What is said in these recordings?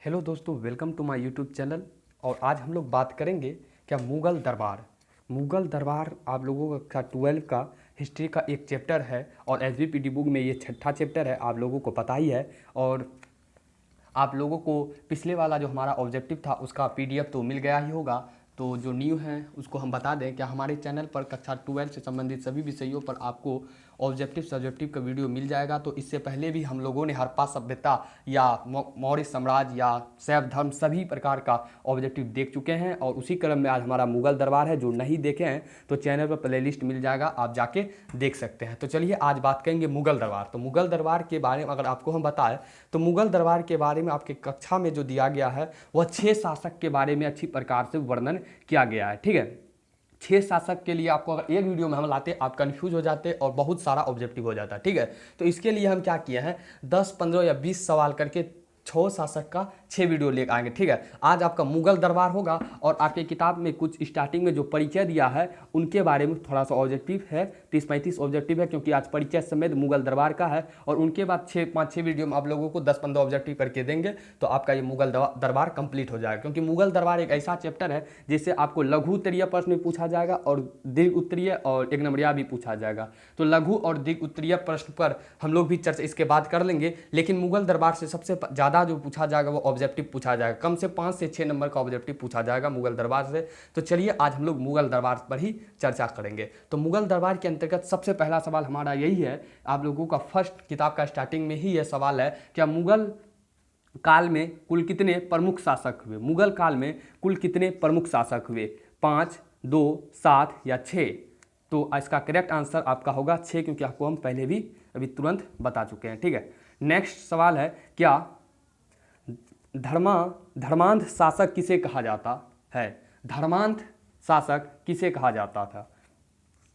Hello दोस्तों, welcome to my YouTube channel. और आज हम लोग बात करेंगे क्या मुग़ल दरबार। मुग़ल दरबार आप लोगों का 12 का हिस्ट्री का एक चैप्टर है और एसबीपीटी बुक में ये छठा चैप्टर है, आप लोगों को पता ही है। और आप लोगों को पिछले वाला जो हमारा ऑब्जेक्टिव था उसका पीडीएफ तो मिल गया ही होगा। तो जो न्यू है उसको हम बता दें, क्या हमारे चैनल पर कक्षा 12 से संबंधित सभी विषयों पर आपको ऑब्जेक्टिव सब्जेक्टिव का वीडियो मिल जाएगा। तो इससे पहले भी हम लोगों ने हड़प्पा सभ्यता या मौर्य साम्राज्य या शैव धर्म सभी प्रकार का ऑब्जेक्टिव देख चुके हैं और उसी क्रम में आज हमारा मुग़ल दरबार है। जो नहीं देखे हैं तो चैनल पर प्लेलिस्ट मिल जाएगा, आप जाके देख सकते हैं। तो चलिए आज बात करेंगे मुग़ल दरबार। तो मुग़ल दरबार के बारे में अगर आपको हम बताएं तो मुग़ल दरबार के बारे में आपके कक्षा में जो दिया गया है वह 6 शासक के बारे में अच्छी प्रकार से वर्णन किया गया है। ठीक है, 6 शासक के लिए आपको अगर एक वीडियो में हम लाते आप कंफ्यूज हो जाते और बहुत सारा ऑब्जेक्टिव हो जाता। ठीक है, तो इसके लिए हम क्या किए हैं, 10, 15 या 20 सवाल करके 6 शासक का 6 वीडियो लेकर आएंगे। ठीक है, आज आपका मुग़ल दरबार होगा और आपके किताब में कुछ स्टार्टिंग में जो परिचय दिया है उनके बारे में थोड़ा सा ऑब्जेक्टिव है, 30-35 ऑब्जेक्टिव है, क्योंकि आज परिचय समेत मुग़ल दरबार का है। और उनके बाद 5-6 वीडियो में आप लोगों को 10-15 ऑब्जेक्टिव करके देंगे तो आपका ये मुग़ल दरबार कंप्लीट हो जाएगा। क्योंकि मुग़ल दरबार एक ऐसा चैप्टर है जिससे आपको लघु उत्तरीय प्रश्न भी पूछा जाएगा और दीर्घ उत्तरीय और एक नंबरिया भी पूछा जाएगा। तो लघु और दीर्घ उत्तरीय प्रश्न पर हम लोग भी चर्चा इसके बाद कर लेंगे। लेकिन मुग़ल दरबार से सबसे ज़्यादा जो पूछा जाएगा वो ऑब्जेक्टिव पूछा जाएगा, कम से 5 से 6 नंबर का ऑब्जेक्टिव पूछा जाएगा मुग़ल दरबार से। तो चलिए आज हम लोग मुग़ल दरबार पर ही चर्चा करेंगे। तो मुग़ल दरबार के अंतर्गत सबसे पहला सवाल हमारा यही है, आप लोगों का फर्स्ट किताब का स्टार्टिंग में ही यह सवाल है, क्या मुग़ल काल में कुल कितने प्रमुख शासक हुए। मुग़ल काल में कुल कितने प्रमुख शासक हुए, 5, 2, 7 या 6। तो इसका करेक्ट आंसर आपका होगा 6, क्योंकि आपको हम पहले भी अभी तुरंत बता चुके हैं। ठीक है, नेक्स्ट सवाल है, क्या धर्मांध शासक किसे कहा जाता है। धर्मांध शासक किसे कहा जाता था,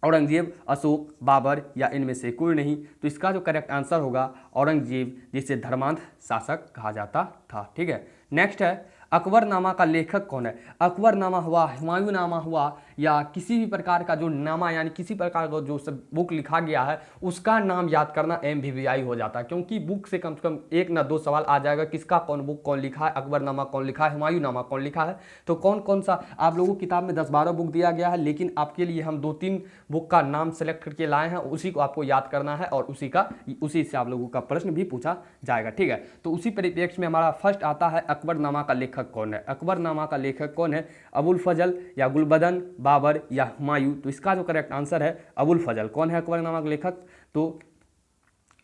औरंगजेब, अशोक, बाबर या इनमें से कोई नहीं। तो इसका जो करेक्ट आंसर होगा औरंगजेब, जिसे धर्मांध शासक कहा जाता था। ठीक है, नेक्स्ट है, अकबरनामा का लेखक कौन है। अकबरनामा हुआ, हुमायूंनामा हुआ या किसी भी प्रकार का जो नामा यानी किसी प्रकार का जो सब बुक लिखा गया है उसका नाम याद करना MVVI हो जाता है। क्योंकि बुक से कम 1 ना 2 सवाल आ जाएगा, किसका कौन बुक कौन लिखा है, अकबरनामा कौन लिखा है, हुमायूंनामा कौन लिखा है। तो कौन कौन सा आप लोगों की किताब में 10-12 बुक दिया गया है, लेकिन आपके लिए हम 2-3 बुक का नाम सेलेक्ट करके लाए हैं, उसी को आपको याद करना है और उसी से आप लोगों का प्रश्न भी पूछा जाएगा। ठीक है, तो उसी परिप्रेक्ष्य में हमारा फर्स्ट आता है, अकबरनामा का लेखक कौन है। अकबरनामा का लेखक कौन है, अबुल फजल या गुलबदन, बाबर या हुमायूं। तो इसका जो करेक्ट आंसर है अबुल फजल। कौन है अकबरनामा का लेखक, तो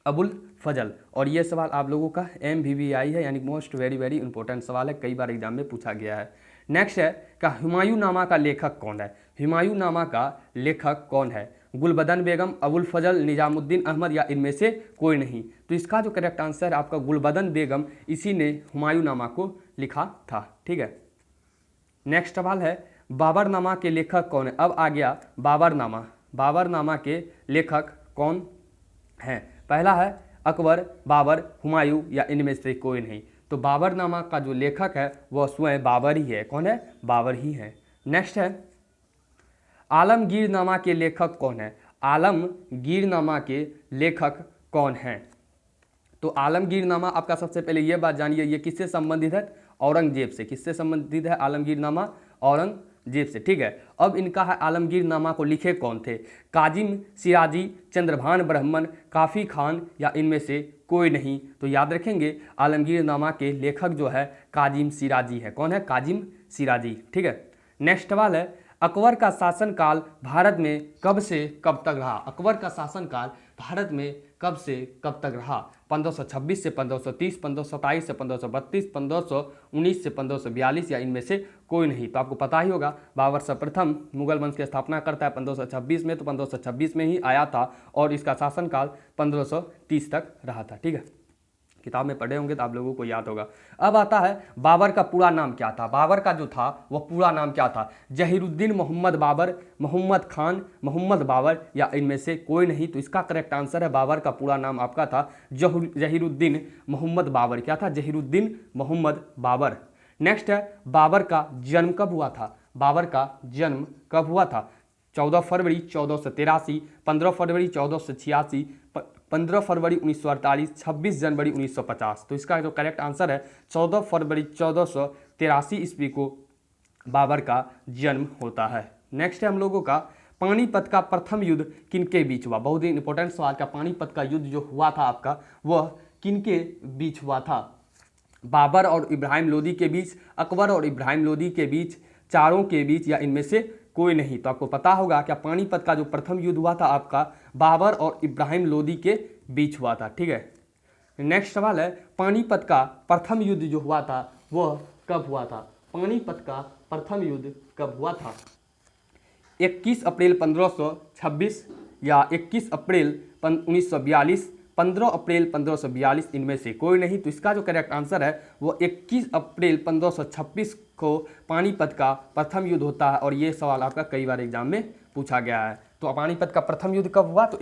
अबुल फजल। और ये सवाल आप लोगों का MVVI है, यानी मोस्ट वेरी वेरी इंपॉर्टेंट सवाल है, कई बार एग्जाम में पूछा गया है। नेक्स्ट है, क्या हुमायूंनामा का लेखक कौन है। हुमायूंनामा का लेखक कौन है, गुलबदन बेगम, अबुल फजल, निजामुद्दीन अहमद या इनमें से कोई नहीं। तो इसका जो करेक्ट आंसर है आपका गुलबदन बेगम, इसी ने हुमायूंनामा को लिखा था। ठीक है, नेक्स्ट सवाल है, बाबरनामा के लेखक कौन है। अब आ गया बाबरनामा। बाबरनामा के लेखक कौन हैं। पहला है अकबर, बाबर, हुमायूं या इनमें से कोई नहीं। तो बाबरनामा का जो लेखक है वह स्वयं बाबर ही है। कौन है, बाबर ही है। नेक्स्ट है, आलमगीरनामा के लेखक कौन है। आलमगीरनामा के लेखक कौन हैं। तो आलमगीरनामा आपका सबसे पहले ये बात जानिए, ये किससे संबंधित है, औरंगजेब से। किससे संबंधित है आलमगीरनामा, औरंगजेब से। ठीक है, अब इनका है आलमगीरनामा को लिखे कौन थे, काजिम सिराजी, चंद्रभान ब्राह्मण, काफ़ी खान या इनमें से कोई नहीं। तो याद रखेंगे आलमगीरनामा के लेखक जो है काजिम सिराजी है। कौन है, काजिम सिराजी। ठीक है, नेक्स्ट सवाल है, अकबर का शासनकाल भारत में कब से कब तक रहा। अकबर का शासनकाल भारत में कब से कब तक रहा, 1526 से 1530, 1527 से 1532, 1519 से 1542 या इनमें से कोई नहीं। तो आपको पता ही होगा बाबर सर्वप्रथम मुगल वंश की स्थापना करता है 1526 में, तो 1526 में ही आया था और इसका शासनकाल 1530 तक रहा था। ठीक है, किताब में पढ़े होंगे तो आप लोगों को याद होगा। अब आता है बाबर का पूरा नाम क्या था। बाबर का जो था वह पूरा नाम क्या था, जहीरुद्दीन मोहम्मद बाबर, मोहम्मद खान, मोहम्मद बाबर या इनमें से कोई नहीं। तो इसका करेक्ट आंसर है बाबर का पूरा नाम आपका था जहीरुद्दीन मोहम्मद बाबर। क्या था, जहीरुद्दीन मोहम्मद बाबर। नेक्स्ट है, बाबर का जन्म कब हुआ था। बाबर का जन्म कब हुआ था, 14 फरवरी 1483, 15 फरवरी 1486, 15 फरवरी 1948, 26 जनवरी 1950। तो इसका जो करेक्ट आंसर है 14 फरवरी 1483 ईस्वी को बाबर का जन्म होता है। नेक्स्ट है हम लोगों का पानीपत का प्रथम युद्ध किनके बीच हुआ। बहुत ही इंपॉर्टेंट सवाल का पानीपत का युद्ध जो हुआ था आपका वह किनके बीच हुआ था। बाबर और इब्राहिम लोदी के बीच, अकबर और इब्राहिम लोदी के बीच, चारों के बीच, या इनमें से कोई नहीं। तो आपको पता होगा क्या पानीपत का जो प्रथम युद्ध हुआ था आपका बाबर और इब्राहिम लोदी के बीच हुआ था। ठीक है, नेक्स्ट सवाल है पानीपत का प्रथम युद्ध जो हुआ था वह कब हुआ था। पानीपत का प्रथम युद्ध कब हुआ था। 21 अप्रैल 1526 या 21 अप्रैल 1942, 15 अप्रैल 1542, इनमें से कोई नहीं। तो इसका जो करेक्ट आंसर है वो 21 अप्रैल 1526 को पानीपत का प्रथम युद्ध होता है। और ये सवाल आपका कई बार एग्जाम में पूछा गया है। तो पानीपत का प्रथम युद्ध कब हुआ, तो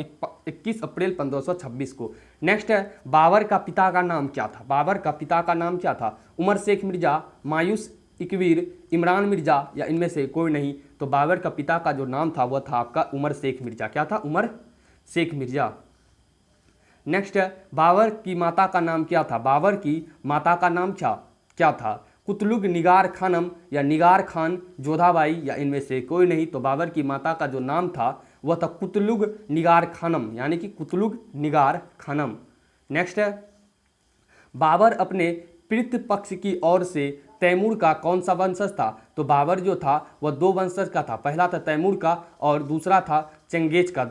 21 अप्रैल 1526 को। नेक्स्ट है बाबर का पिता का नाम क्या था। बाबर का पिता का नाम क्या था। उमर शेख मिर्जा, मायूस इकवीर, इमरान मिर्जा, या इनमें से कोई नहीं। तो बाबर का पिता का जो नाम था वह था आपका उमर शेख मिर्जा। क्या था, उमर शेख मिर्जा। नेक्स्ट है बाबर की माता का नाम क्या था। बाबर की माता का नाम क्या था। कुतलुग निगार खानम या निगार खान जोधाबाई, या इनमें से कोई नहीं। तो बाबर की माता का जो नाम था वह था कुतलुग निगार खानम, यानी कि कुतलुग निगार खानम। नेक्स्ट है बाबर अपने पितृपक्ष की ओर से तैमूर का कौन सा वंशज था। तो बाबर जो था वह दो वंशज का था। पहला था तैमूर का और दूसरा था चंगेज का।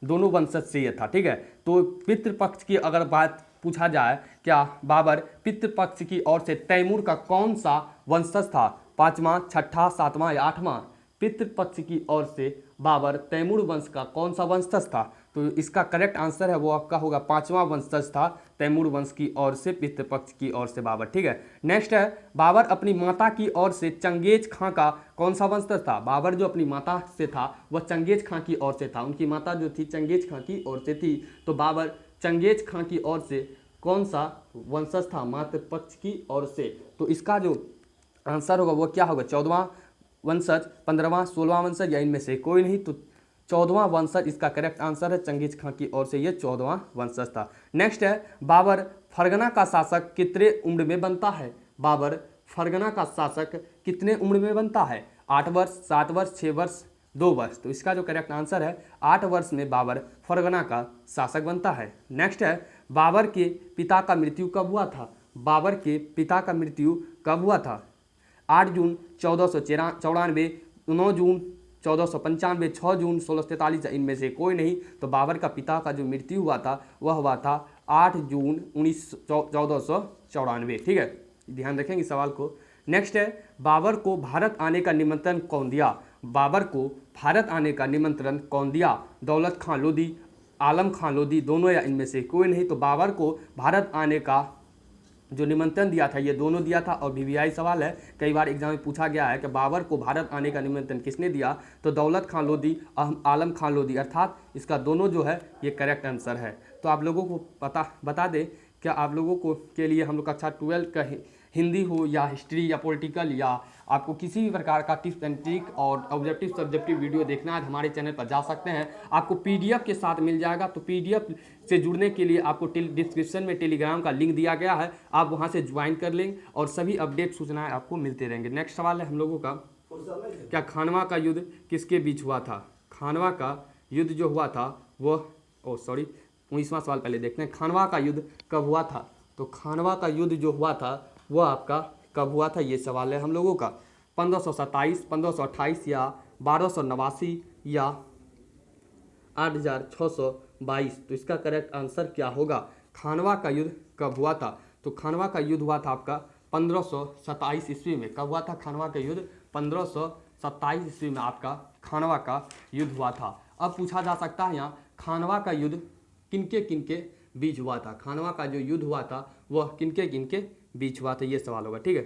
दोनों वंशज से यह था। ठीक है, तो पितृपक्ष की अगर बात पूछा जाए क्या बाबर पितृपक्ष की ओर से तैमूर का कौन सा वंशज था, पांचवा, छठा, सातवां या आठवां। पितृपक्ष की ओर से बाबर तैमूर वंश का कौन सा वंशज था। तो इसका करेक्ट आंसर है वो आपका होगा पांचवा वंशज था तैमूर वंश की ओर से, पितृपक्ष की ओर से बाबर। ठीक है, नेक्स्ट है बाबर अपनी माता की ओर से चंगेज खां का कौन सा वंशज था। बाबर जो अपनी माता से था वह चंगेज खां की ओर से था। उनकी माता जो थी चंगेज खां की ओर से थी। तो बाबर चंगेज खां की ओर से कौन सा वंशज था, मातृपक्ष की ओर से। तो इसका जो आंसर होगा वो क्या होगा, 14वां वंशज, 15वां, 16वां वंशज, या इनमें से कोई नहीं। तो 14वां वंशज इसका करेक्ट आंसर है। चंगेज खां की ओर से ये 14वां वंशज था। नेक्स्ट है बाबर फरगना का शासक कितने उम्र में बनता है। बाबर फरगना का शासक कितने उम्र में बनता है, 8 वर्ष, 7 वर्ष, 6 वर्ष, 2 वर्ष। तो इसका जो करेक्ट आंसर है 8 वर्ष में बाबर फरगना का शासक बनता है। नेक्स्ट है बाबर के पिता का मृत्यु कब हुआ था। बाबर के पिता का मृत्यु कब हुआ था, 8 जून 1494, 9 जून 1495, 6 जून 1643, इनमें से कोई नहीं। तो बाबर का पिता का जो मृत्यु हुआ था वह हुआ था 8 जून 1494। ठीक है, ध्यान रखेंगे सवाल को। नेक्स्ट है बाबर को भारत आने का निमंत्रण कौन दिया। बाबर को भारत आने का निमंत्रण कौन दिया, दौलत खां लोदी, आलम खां लोदी, दोनों, या इनमें से कोई नहीं। तो बाबर को भारत आने का जो निमंत्रण दिया था ये दोनों दिया था। और वीवीआई सवाल है, कई बार एग्जाम में पूछा गया है कि बाबर को भारत आने का निमंत्रण किसने दिया। तो दौलत खां लोदी, आलम खां लोदी, अर्थात इसका दोनों जो है ये करेक्ट आंसर है। तो आप लोगों को बता दें क्या आप लोगों को के लिए हम लोग कक्षा 12 का हिंदी हो या हिस्ट्री या पॉलिटिकल या आपको किसी भी प्रकार का टिप्स एंड ट्रिक और ऑब्जेक्टिव सब्जेक्टिव वीडियो देखना है, हमारे चैनल पर जा सकते हैं। आपको पीडीएफ के साथ मिल जाएगा। तो पीडीएफ से जुड़ने के लिए आपको डिस्क्रिप्शन में टेलीग्राम का लिंक दिया गया है, आप वहां से ज्वाइन कर लें और सभी अपडेट सूचनाएं आपको मिलते रहेंगे। नेक्स्ट सवाल है हम लोगों का, क्या खानवा का युद्ध किसके बीच हुआ था। खानवा का युद्ध जो हुआ था वह 19वां सवाल पहले देखते हैं। खानवा का युद्ध कब हुआ था। तो खानवा का युद्ध जो हुआ था वह आपका कब हुआ था, ये सवाल है हम लोगों का। 1527, 1528 या 1289 या 8622। तो इसका करेक्ट आंसर क्या होगा, खानवा का युद्ध कब हुआ था। तो खानवा का युद्ध हुआ था आपका 1527 ईस्वी में। कब हुआ था खानवा का युद्ध, 1527 ईस्वी में आपका खानवा का युद्ध हुआ था। अब पूछा जा सकता है यहाँ खानवा का युद्ध किनके किनके बीच हुआ था। खानवा का जो युद्ध हुआ था वह किनके किनके बीच हुआ था, ये सवाल होगा। ठीक है,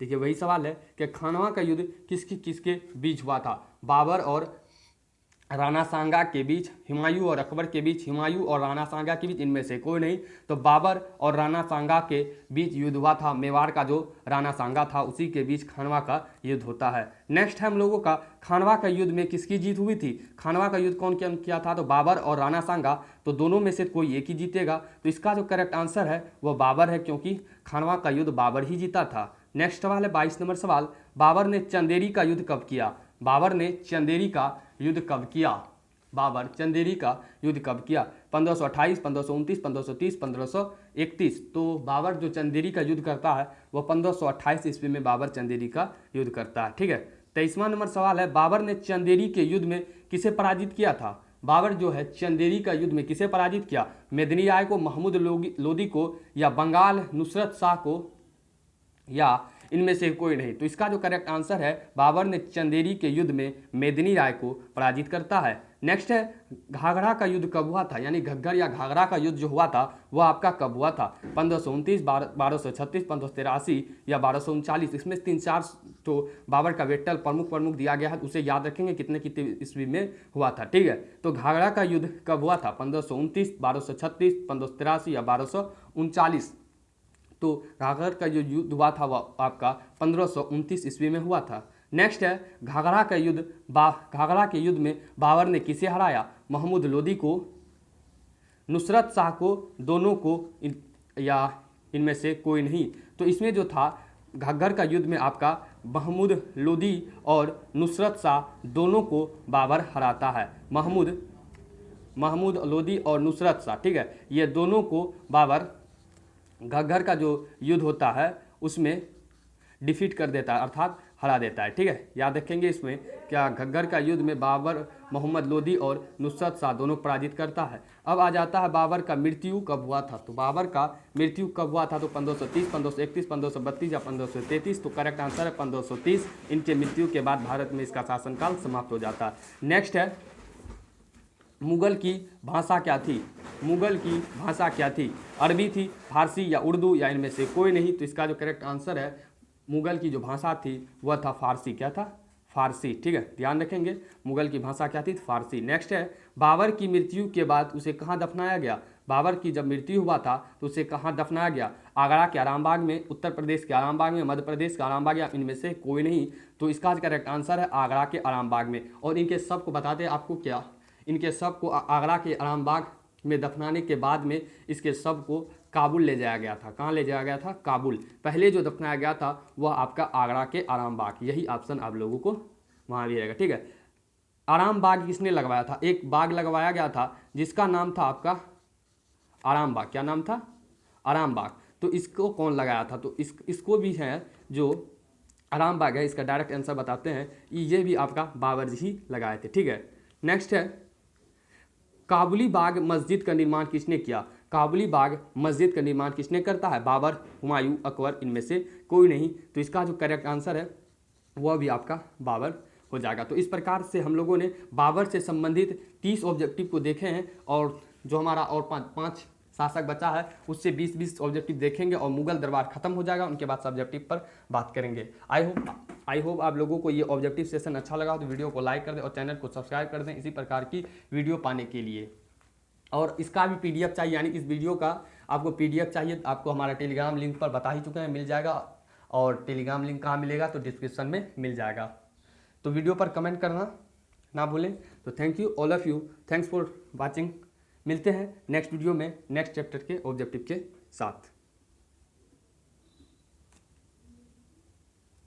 देखिए वही सवाल है कि खानवा का युद्ध किसके किसके बीच हुआ था। बाबर और राणा सांगा के बीच, हुमायूं और अकबर के बीच, हुमायूं और राणा सांगा के बीच, इनमें से कोई नहीं। तो बाबर और राणा सांगा के बीच युद्ध हुआ था। मेवाड़ का जो राणा सांगा था उसी के बीच खानवा का युद्ध होता है। नेक्स्ट है हम लोगों का खानवा का युद्ध में किसकी जीत हुई थी। खानवा का युद्ध कौन किया था, तो बाबर और राणा सांगा। तो दोनों में से कोई एक ही जीतेगा। तो इसका जो करेक्ट आंसर है वो बाबर है, क्योंकि खानवा का युद्ध बाबर ही जीता था। नेक्स्ट सवाल है 22 नंबर सवाल, बाबर ने चंदेरी का युद्ध कब किया। बाबर ने चंदेरी का युद्ध कब किया। बाबर चंदेरी का युद्ध कब किया, 1528, 1529, 1530, 1531। तो बाबर जो चंदेरी का युद्ध करता है वो 1528 ईस्वी में बाबर चंदेरी का युद्ध करता है। ठीक है। 23वां नंबर सवाल है, बाबर ने चंदेरी के युद्ध में किसे पराजित किया था। बाबर जो है चंदेरी का युद्ध में किसे पराजित किया, मेदिनी राय को, महमूद लोदी को, या बंगाल नुसरत शाह को, या इनमें से कोई नहीं। तो इसका जो करेक्ट आंसर है, बाबर ने चंदेरी के युद्ध में मेदिनी राय को पराजित करता है। नेक्स्ट है घाघरा का युद्ध कब हुआ था, यानी घग्गर या घाघरा का युद्ध जो हुआ था वो आपका कब हुआ था, 1529, 1236, 1583 या 1239। इसमें 3-4 तो बाबर का वेक्टर प्रमुख दिया गया है, उसे याद रखेंगे कितने ईस्वी में हुआ था। ठीक है। तो घाघरा का युद्ध कब हुआ था, 1529, 1236, 1583 या 1239। तो घाघर का जो युद्ध हुआ था वह आपका 1529 ईस्वी में हुआ था। नेक्स्ट है घाघरा का युद्ध, घाघरा के युद्ध में बाबर ने किसे हराया, महमूद लोदी को, नुसरत शाह को, दोनों को, या इनमें से कोई नहीं। तो इसमें जो था घग्गर का युद्ध में आपका महमूद लोदी और नुसरत शाह दोनों को बाबर हराता है। महमूद लोदी और नुसरत शाह, ठीक है, ये दोनों को बाबर घग्गर का जो युद्ध होता है उसमें डिफीट कर देता है, अर्थात हरा देता है। ठीक है। याद रखेंगे इसमें क्या, घग्गर का युद्ध में बाबर मोहम्मद लोदी और नुसरत शाह दोनों पराजित करता है। अब आ जाता है बाबर का मृत्यु कब हुआ था। तो बाबर का मृत्यु कब हुआ था, तो 1530, 1531, 1532 या 1533। तो करेक्ट आंसर है 1530। इनके मृत्यु के बाद भारत में इसका शासनकाल समाप्त हो जाता है। नेक्स्ट है मुगल की भाषा क्या थी। मुगल की भाषा क्या थी, अरबी थी, फारसी या उर्दू, या इनमें से कोई नहीं। तो इसका जो करेक्ट आंसर है, मुगल की जो भाषा थी वह था फारसी। क्या था, फारसी। ठीक है, ध्यान रखेंगे मुगल की भाषा क्या थी, फारसी। नेक्स्ट है बाबर की मृत्यु के बाद उसे कहाँ दफनाया गया। बाबर की जब मृत्यु हुआ था तो उसे कहाँ दफनाया गया, आगरा के आरामबाग में, उत्तर प्रदेश के आरामबाग में, मध्य प्रदेश के आरामबाग, या इनमें से कोई नहीं। तो इसका करेक्ट आंसर है आगरा के आरामबाग में। और इनके सबको बताते हैं आपको क्या, इनके सब को आगरा के आरामबाग में दफनाने के बाद में इसके सब को काबुल ले जाया गया था। कहाँ ले जाया गया था, काबुल। पहले जो दफनाया गया था वह आपका आगरा के आरामबाग। यही ऑप्शन आप लोगों को वहाँ भी रहेगा। ठीक है। आरामबाग किसने लगवाया था, एक बाग लगवाया गया था जिसका नाम था आपका आरामबाग। क्या नाम था, आरामबाग। तो इसको कौन लगाया था, तो इसको भी है जो आरामबाग है, इसका डायरेक्ट आंसर बताते हैं, ये भी आपका बाबर जी ही लगाए थे। ठीक है। नेक्स्ट है काबुली बाग मस्जिद का निर्माण किसने किया। काबुली बाग मस्जिद का निर्माण किसने करता है, बाबर, हुमायूं, अकबर, इनमें से कोई नहीं। तो इसका जो करेक्ट आंसर है वह भी आपका बाबर हो जाएगा। तो इस प्रकार से हम लोगों ने बाबर से संबंधित 30 ऑब्जेक्टिव को देखे हैं, और जो हमारा और पाँच शासक बचा है उससे 20-20 ऑब्जेक्टिव देखेंगे, और मुगल दरबार खत्म हो जाएगा। उनके बाद सब्जेक्टिव पर बात करेंगे। आई होप आप लोगों को ये ऑब्जेक्टिव सेशन अच्छा लगा तो वीडियो को लाइक कर दें और चैनल को सब्सक्राइब कर दें इसी प्रकार की वीडियो पाने के लिए। और इसका भी PDF चाहिए, यानी इस वीडियो का आपको PDF चाहिए, आपको हमारा टेलीग्राम लिंक पर बता ही चुके हैं, मिल जाएगा। और टेलीग्राम लिंक कहाँ मिलेगा, तो डिस्क्रिप्शन में मिल जाएगा। तो वीडियो पर कमेंट करना ना भूलें। तो thank you all of you, thanks for watching. मिलते हैं नेक्स्ट वीडियो में नेक्स्ट चैप्टर के ऑब्जेक्टिव के साथ।